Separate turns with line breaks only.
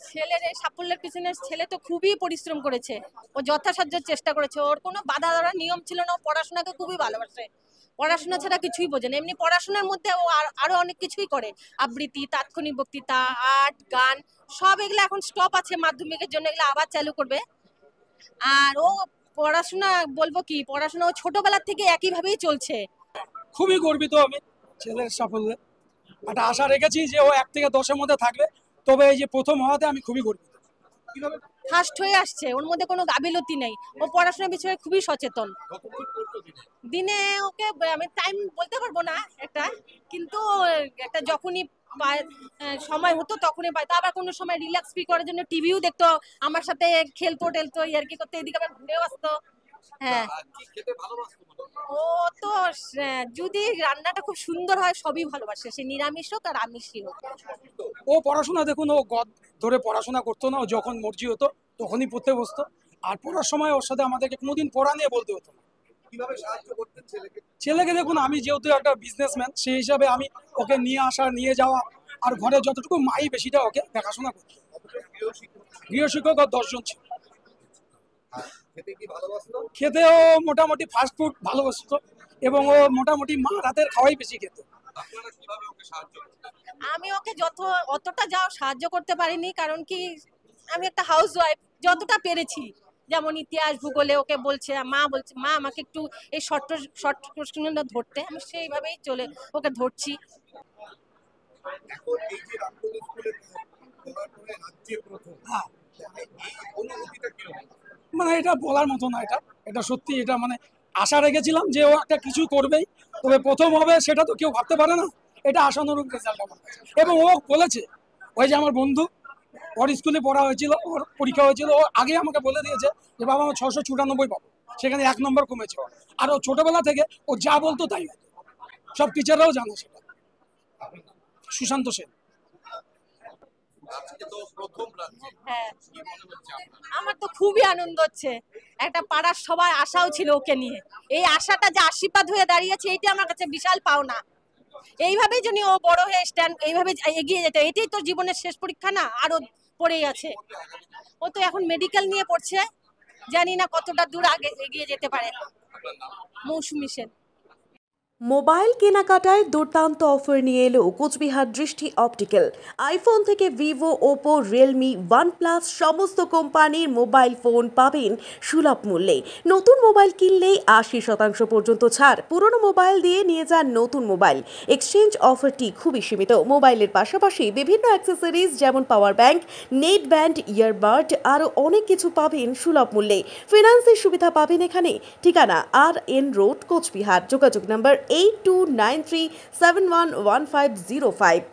ছেলের এই সাফল্যের পিছনে ছেলে তো খুবই পরিশ্রম করেছে, ও যথাসাধ্য চেষ্টা করেছে, ওর কোনো বাধা ধরার নিয়ম ছিল না, ও পড়াশোনাকে খুবই ভালোবাসে, পড়াশোনা ছাড়া কিছুই বোঝে না। এমনি পড়াশোনার মধ্যে ও আরো অনেক কিছুই করে, আবৃত্তি, তাৎক্ষণিক বক্তৃতা, আর্ট, গান, সব এগুলো এখন স্টপ আছে মাধ্যমিকের জন্য, এগুলো আবার চালু করবে। আর ও পড়াশোনা বলবো কি, পড়াশোনা ও ছোটবেলার থেকে একইভাবেই চলছে।
খুবই গর্বিত আমি ছেলের সাফল্যে, একটা আশা রেখেছি যে ও 1 থেকে 10-এর মধ্যে থাকবে, তবে এই যে প্রথম হওয়াতে আমি খুবই গর্বিত।
ফার্স্ট হয়ে আসছে, ওর মধ্যে কোনো গাফিলতি নেই, ও পড়াশোনার বিষয়ে খুবই সচেতন। দিনে ওকে আমি টাইম বলতে পারবো না একটা, কিন্তু একটা যখনই সময় হতো তখনই পাইতো, আবার কোনো সময় রিল্যাক্স ফিল করার জন্য টিভিও দেখতো, আমার সাথে খেলতো টেলতো, ইয়ার্কি করতে, এদিকে আবার ঘুরেও আসতো। হ্যাঁ, ও তো যদি রান্নাটা খুব সুন্দর হয় সবই ভালোবাসে, সে নিরামিষ হোক আর আমিষই হোক।
ও পড়াশোনা দেখুন, ও গদ ধরে পড়াশোনা করতো না, ও যখন মর্জি হতো তখনই পড়তে বসতো। আর পড়ার সময় ওর সাথে আমাদেরকে কোনোদিন পড়া নিয়ে বলতে হতো না।
কিভাবে সাহায্য করতেন ছেলেকে?
ছেলেকে দেখুন, আমি যেহেতু একটা বিজনেসম্যান, সেই হিসাবে আমি ওকে নিয়ে আসা, নিয়ে যাওয়া, আর ঘরে যতটুকু মাই বেশিটা ওকে দেখাশোনা করতো। গৃহশিক্ষক 10 জন ছিল। খেতে ও মোটামুটি ফাস্ট ফুড ভালোবাসতো, এবং ও মোটামুটি মার হাতের খাওয়াই বেশি খেত।
আমি ওকে অতটা যাও সাহায্য করতে পারিনি, কারণ কি আমি একটা হাউস ওয়াইফ, যতটা পেরেছি, যেমন ইতিহাস, ভূগোলে ওকে বলছে, মা আমাকে একটু এই শর্ট কোশ্চেনটা ধরতে, আমি সেইভাবেই ওকে ধরছি।
মানে এটা বলার মতো না, এটা সত্যি, এটা মানে আশা রেখেছিলাম যে ও একটা কিছু করবেই, তবে প্রথম হবে সেটা তো কেউ ভাবতে পারে না। এটা আশানুরূপ রেজাল্ট আমার কাছে। এবং ও বলেছে, ওই যে আমার বন্ধু, ওর স্কুলে পড়া হয়েছিল, ওর পরীক্ষা হয়েছিল, ও আগে আমাকে বলে দিয়েছে যে বাবা আমার 694 পাবো, সেখানে 1 নম্বর কমেছে। আর ও ছোটবেলা থেকে ও যা বলতো তাই হতো, সব টিচাররাও জানে সেটা। সুশান্ত সেন।
হ্যাঁ, আমার তো খুবই আনন্দ হচ্ছে, একটা পাড়ার সবাই আশাও ছিল ওকে নিয়ে, এই আশাটা যে আশীর্বাদ হয়ে দাঁড়িয়েছে, এইটা আমার কাছে বিশাল পাওনা। এইভাবেই যদি ও বড় হয়ে এইভাবে এগিয়ে যেত, এটাই তো জীবনের শেষ পরীক্ষা না, আরো পড়েই আছে। ও তো এখন মেডিকেল নিয়ে পড়ছে, জানি না কতটা দূর আগে এগিয়ে যেতে পারে। মৌসুমী সেন।
মোবাইল কেনাকাটায় দুর্দান্ত অফার নিয়ে এলো কোচবিহার দৃষ্টি অপটিক্যাল। আইফোন থেকে ভিভো, ওপো, রিয়েলমি, ওয়ানপ্লাস সমস্ত কোম্পানির মোবাইল ফোন পাবেন সুলভ মূল্যে। নতুন মোবাইল কিনলেই 80% পর্যন্ত ছাড়। পুরনো মোবাইল দিয়ে নিয়ে যান নতুন মোবাইল। এক্সচেঞ্জ অফারটি খুবই সীমিত। মোবাইলের পাশাপাশি বিভিন্ন অ্যাক্সেসরিজ যেমন power bank, net band, earbud আরও অনেক কিছু পাবেন সুলভ মূল্যে। ফিনান্সের সুবিধা পাবেন এখানে। ঠিকানা RN রোড, কোচবিহার। যোগাযোগ নম্বর 8293711505।